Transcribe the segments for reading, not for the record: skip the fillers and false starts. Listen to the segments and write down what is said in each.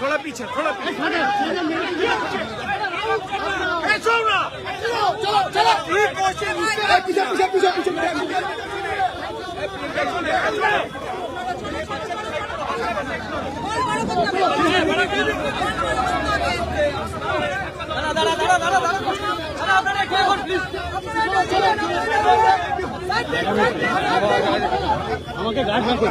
थोड़ा पीछे चलो चलो আমাকে গার্ড রাখো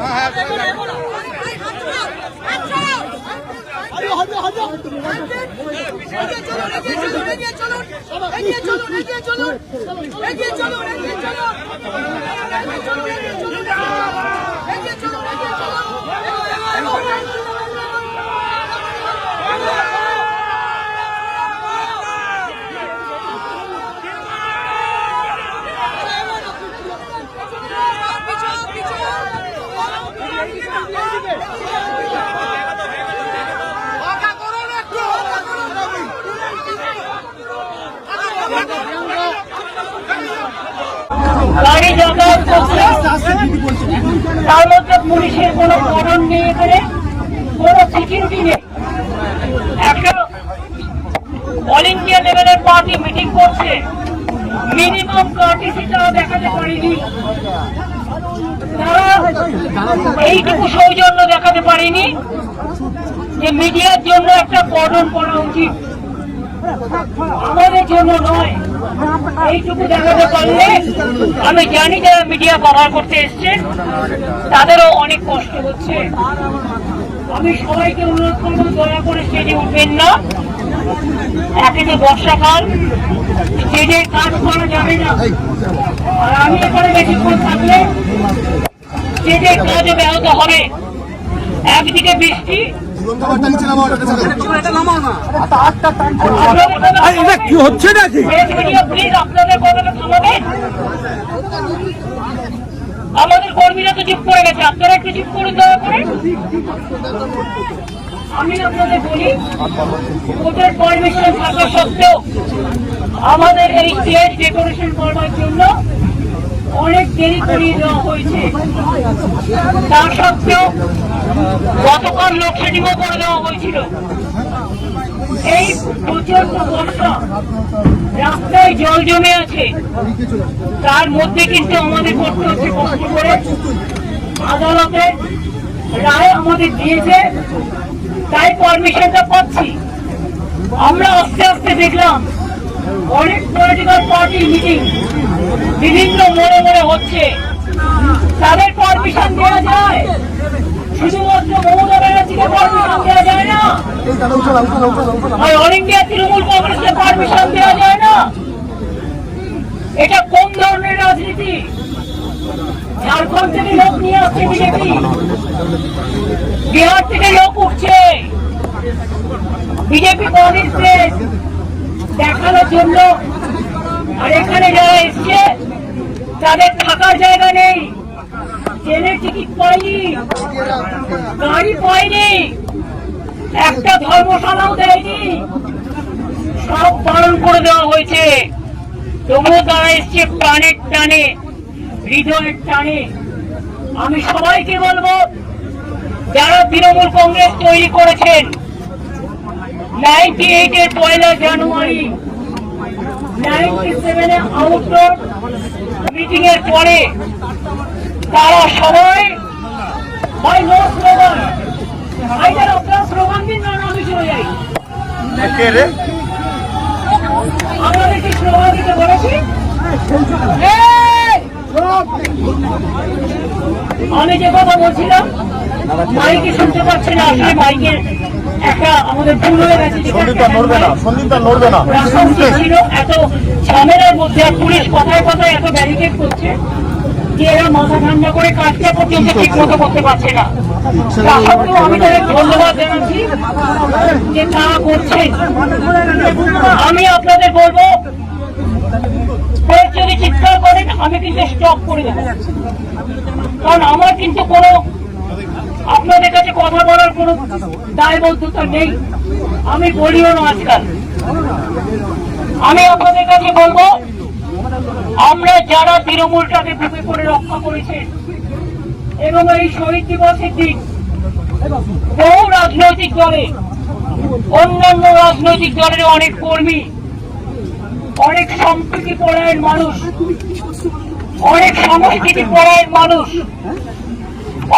গাড়ি যাতায়াত করছে, তার মধ্যে পুলিশের কোনো কর্ডন নেই, এখানে কোনো সিকিউরিটি নেই। একটা অল ইন্ডিয়া লেভেলের পার্টি মিটিং করছে, মিনিমাম কার্টিসিটা দেখাতে পারেনি তারা, এইটুকু সৌজন্য দেখাতে পারেনি যে মিডিয়ার জন্য একটা কর্ডন করা উচিত, আমাদের জন্য নয়। এইটুকু দেখাতে পারলে আমি জানি যারা মিডিয়া কভার করতে এসছেন তাদেরও অনেক কষ্ট হচ্ছে। আমি সবাইকে অনুরোধ করবো দয়া করে স্টেজে উঠবেন না, একে তো বর্ষাকাল, স্টেজে কাজ করা যাবে না, আর আমি এখানে বেশিক্ষণ থাকলে স্টেজের কাজও ব্যাহত হবে। একদিকে বৃষ্টি, কি হচ্ছে নাকি প্লিজ আপনাদের কথাটা থামাবেন। আমাদের কর্মীরা তো চুপ করে গেছে, আপনারা একটু চুপ করে দয়া করে। আমি আপনাদের বলি, কোর্টের পারমিশন থাকা সত্ত্বেও আমাদের এই স্টেজ ডেকোরেশন করবার জন্য অনেক দেরি করিয়ে দেওয়া হয়েছে। তা সত্ত্বেও গতকাল লোডশেডিংও করে দেওয়া হয়েছিল। এই প্রচন্ড বর্ষা, রাস্তায় জল জমে আছে, তার মধ্যে কিন্তু আমাদের করতে হচ্ছে কষ্ট করে। আদালতে রায় আমাদের দিয়েছে, তাই পারমিশনটা পাচ্ছি। আমরা আস্তে আস্তে দেখলাম অনেক পলিটিক্যাল পার্টি মিটিং বিভিন্ন মোড়ে মোড়ে হচ্ছে, তাদের পারমিশন দেওয়া যায়, শুধুমাত্র মমতা ব্যানার্জিকে পারমিশন দেওয়া যায় না, অল ইন্ডিয়া তৃণমূল কংগ্রেসকে পারমিশন দেওয়া যায় না। এটা কোন ধরনের রাজনীতি? ঝাড়খণ্ড থেকে লোক নিয়ে আসছে বিজেপি, বিহার থেকে লোক উঠছে বিজেপি কংগ্রেসকে দেখানোর জন্য, আর এখানে যারা এসছে তাদের থাকার জায়গা নেই, ট্রেনের টিকিট পায়নি, গাড়ি পায়নি, একটা ধর্মশালাও দেয়নি, সব পালন করে দেওয়া হয়েছে। তবুও তারা এসছে প্রাণের টানে, হৃদয়ের টানে। আমি সবাইকে বলবো, যারা তৃণমূল কংগ্রেস তৈরি করেছেন 98-এর 1 জানুয়ারি, 97-এ আউটডোর মিটিং এর পরে তারা সবাই স্লোগান, আপনারা স্লোগান দিন না, আমি চলে যাই। আমাদের কি স্লোগান দিতে বলেছি? আমি যে কথা বলছিলাম মাইকে শুনতে পাচ্ছি না, আসলে মাইকের একটা আমাদের ভুল হয়ে গেছে, ছিল এত ঝামেলার মধ্যে পুলিশ কথায় কথায় এত ব্যারিকেড করছে। যে এরা মাথা ঠান্ডা করে কাজটা পর্যন্ত ঠিক মতো করতে পারছে না। তা সত্ত্বেও আমি তাদের ধন্যবাদ জানাচ্ছি যে তারা করছেন। আমি আপনাদের বলবো, যদি চিৎকার করেন আমি কিন্তু স্টপ করে দেবো, কারণ আমার কিন্তু কোনো আপনাদের কাছে কথা বলার কোনো দায়বদ্ধতা নেই, আমি বলিও না আজকাল। আমি আপনাদের কাছে বলবো, আমরা যারা তৃণমূলটাকে বুকে করে রক্ষা করেছেন এবং এই শহীদ দিবসের দিন বহু রাজনৈতিক দলে, অন্যান্য রাজনৈতিক দলের অনেক কর্মী, অনেক সম্প্রীতি পরায়ণ মানুষ, অনেক সংস্কৃতি পরায়ণ মানুষ,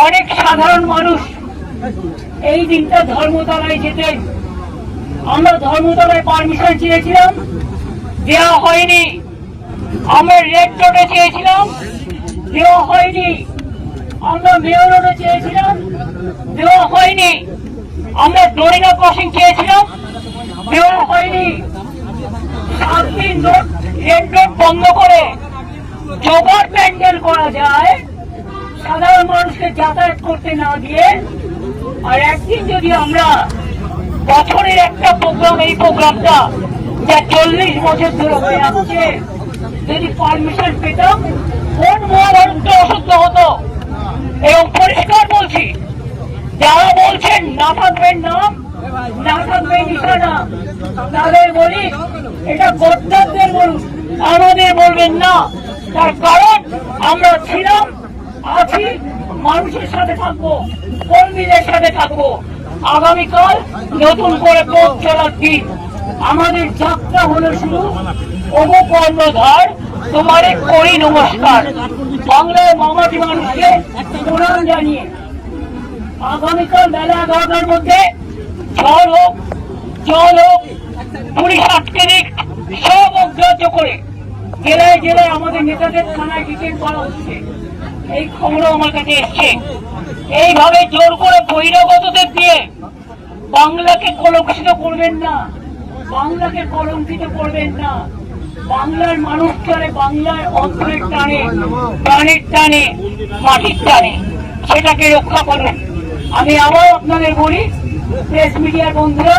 অনেক সাধারণ মানুষ এই দিনটা ধর্মতলায় যেতেন। আমরা ধর্মতলায় পারমিশন চেয়েছিলাম, দেওয়া হয়নি। আমরা রেড রোডে চেয়েছিলাম, দেওয়া হয়নি। আমরা মেয়র রোডে চেয়েছিলাম, দেওয়া হয়নি। আমরা ডোরিনা ক্রসিং চেয়েছিলাম, দেওয়া হয়নি। 7 দিন রেড রোড বন্ধ করে জোগাড় প্যান্ডেল করা যায় সাধারণ মানুষকে যাতায়াত করতে না দিয়ে, আর একদিন যদি আমরা বছরের একটা প্রোগ্রাম, এই প্রোগ্রামটা যা 40 বছর ধরে হয়ে আসছে, যদি পারমিশন পেতাম কোন মহাভারতটা অশুদ্ধ হতো। এবং পরিষ্কার বলছি, যারা বলছেন না থাকবেন নাম, না থাকবে নিশানা, তাদের বলি এটা গদ্দারদের বলুন, আমাদের বলবেন না। তার কারণ আমরা ছিলাম, আছি, মানুষের সাথে থাকবো, কর্মীদের সাথে থাকবো। আগামীকাল নতুন করে পথ চলার দিন, আমাদের যাত্রা হলো শুরু। ওগো কর্ণধার, তোমারে করি নমস্কার। বাংলার মামাটি মানুষকে প্রণাম জানিয়ে আগামীকাল বেলা 11টার মধ্যে ঝড় হোক, জল হোক, পুলিশ আটকে দিক, সব অগ্রাহ্য করে জেলায় জেলায় আমাদের নেতাদের থানায় ডিটেন করা হচ্ছে। এই খবরও আমার কাছে এসছে। এইভাবে জোর করে বহিরাগতদের দিয়ে বাংলাকে কলঙ্কিত করবেন না, বাংলাকে কলঙ্কিত করবেন না। বাংলার মানুষ চলে বাংলার অন্তরের টানে, প্রাণের টানে, মাটির টানে, সেটাকে রক্ষা করুন। আমি আবার আপনাদের বলি, প্রেস মিডিয়ার বন্ধুরা,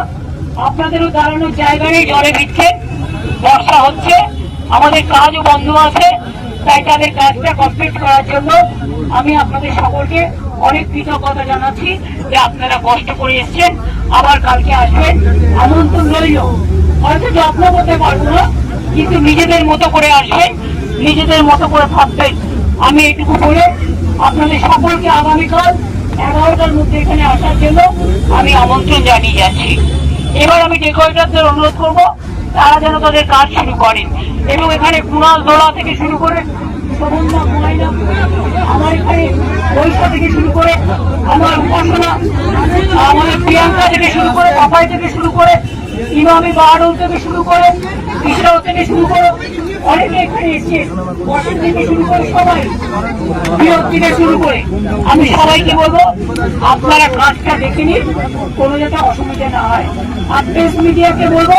আপনাদেরও দাঁড়ানোর জায়গা নেই, জলে ভিজছেন, বর্ষা হচ্ছে, আমাদের কাজও বন্ধ আছে, তাই তাদের কাজটা কমপ্লিট করার জন্য আমি আপনাদের সকলকে অনেক কৃতজ্ঞতা জানাচ্ছি যে আপনারা কষ্ট করে এসছেন, আবার কালকে আসবেন। আমন্ত্রণ রইল, হয়তো যত্ন করতে পারবো না, কিন্তু নিজেদের মতো করে আসবেন, নিজেদের মতো করে থাকবেন। আমি এটুকু বলে আপনাদের সকলকে আগামীকাল 11টার মধ্যে এখানে আসার জন্য আমি আমন্ত্রণ জানিয়ে যাচ্ছি। এবার আমি ডেকোরেটরদের অনুরোধ করবো তারা যেন তাদের কাজ শুরু করেন, এবং এখানে কুণাল দোলা থেকে শুরু করে শোভনদা, ময়না, আমার এখানে বৈশা থেকে শুরু করে আমার উপাসনা, আমাদের প্রিয়াঙ্কা থেকে শুরু করে, পাপাই থেকে শুরু করে, ইমামি বাহারুল থেকে শুরু করে, ইসরাও থেকে শুরু করে, অনেকে এখানে এসছে, বসের থেকে শুরু করে, সবাই বিরোধ থেকে শুরু করে, আমি সবাইকে বলবো আপনারা কাজটা দেখে নিন, কোনো যাতে অসুবিধা না হয়। আর প্রেস মিডিয়াকে বলবো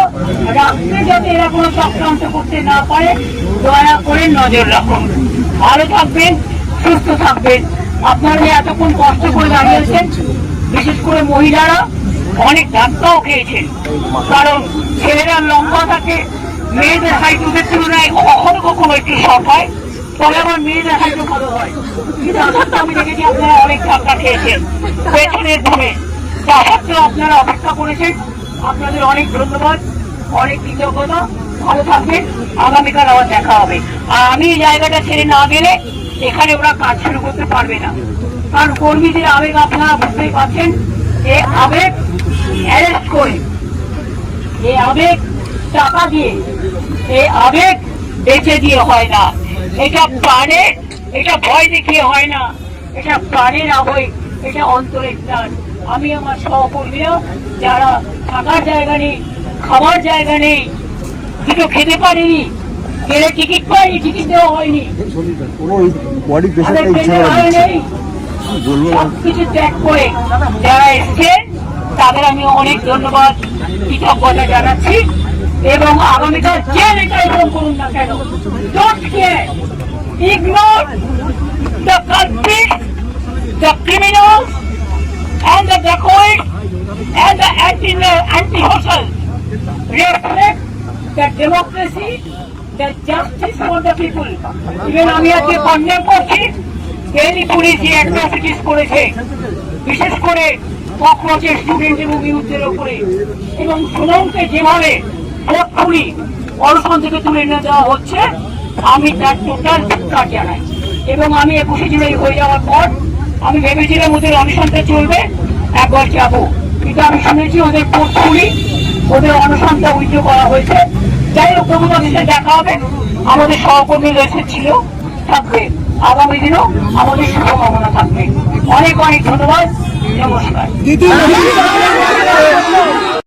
রাত্রে যাতে এরা কোনো চক্রান্ত করতে না পারে, দয়া করে নজর রাখুন। ভালো থাকবেন, সুস্থ থাকবেন। আপনারা এতক্ষণ কষ্ট করে দাঁড়িয়েছেন, বিশেষ করে মহিলারা অনেক ধাক্কাও খেয়েছেন, কারণ ছেলেরা লম্বা থাকে, মেয়েদের হাইট ওদের তুলনায় কখনো কখনো একটু শর্ট হয়, তবে আমার মেয়েদের হাইটও ভালো হয়। কিন্তু আমি দেখেছি আপনারা অনেক ধাক্কা খেয়েছেন পেছনের ঘুমে, তা সত্ত্বেও আপনারা অপেক্ষা করেছেন, আপনাদের অনেক ধন্যবাদ, অনেক কৃতজ্ঞতা। ভালো থাকবেন, আগামীকাল আবার দেখা হবে। আর আমি এই জায়গাটা ছেড়ে না গেলে এখানে ওরা কাজ শুরু করতে পারবে না, কারণ কর্মীদের আবেগ আপনারা বুঝতেই পারছেন। এই আবেগ অ্যারেস্ট করে, এই আবেগ টাকা দিয়ে, এই আবেগ বেঁচে দিয়ে হয় না, এটা প্রাণের, এটা ভয় দেখিয়ে হয় না, এটা প্রাণের আবেগ, এটা অন্তরের টান। আমি আমার সহকর্মীরা যারা থাকার জায়গা নেই, খাবার জায়গা নেই, কিছু খেতে পারিনি, গেলে টিকিট পাইনি, টিকিট দেওয়া হয়নি, সবকিছু ত্যাগ করে যারা এসছেন তাদের আমি অনেক ধন্যবাদ, কৃতজ্ঞতা জানাচ্ছি। এবং আগামীকাল যে নেতাই ফোন করুন না কেন, ignore the culprits, the criminals, and the dacoits, and the anti-social. Reflect the democracy, the justice for the people. Even আমি আজকে কন্ডেম করছি দিল্লি পুলিশ যে অ্যাট্রসিটিস করেছে, বিশেষ করে ককরোচের স্টুডেন্ট এবং ইউথদের উপরে, এবং সুমনকে যেভাবে ভোটফুলি অনশন থেকে তুলে নিয়ে দেওয়া হচ্ছে, আমি তার টোটাল ধিক্কার জানাই। এবং আমি 21শে জুলাই হয়ে যাওয়ার পর আমি ভেবেছিলাম ওদের অনশনটা চলবে, একবার যাবো, কিন্তু আমি শুনেছি ওদের ভোটফুলি ওদের অনশনটা উইথড্র করা হয়েছে। যাই হোক, তোমাদের সাথে দেখা হবে। আমাদের সহকর্মীরা ছিল, থাকবে, আগামী দিনও আমাদের শুভকামনা থাকবে। অনেক অনেক ধন্যবাদ, নমস্কার।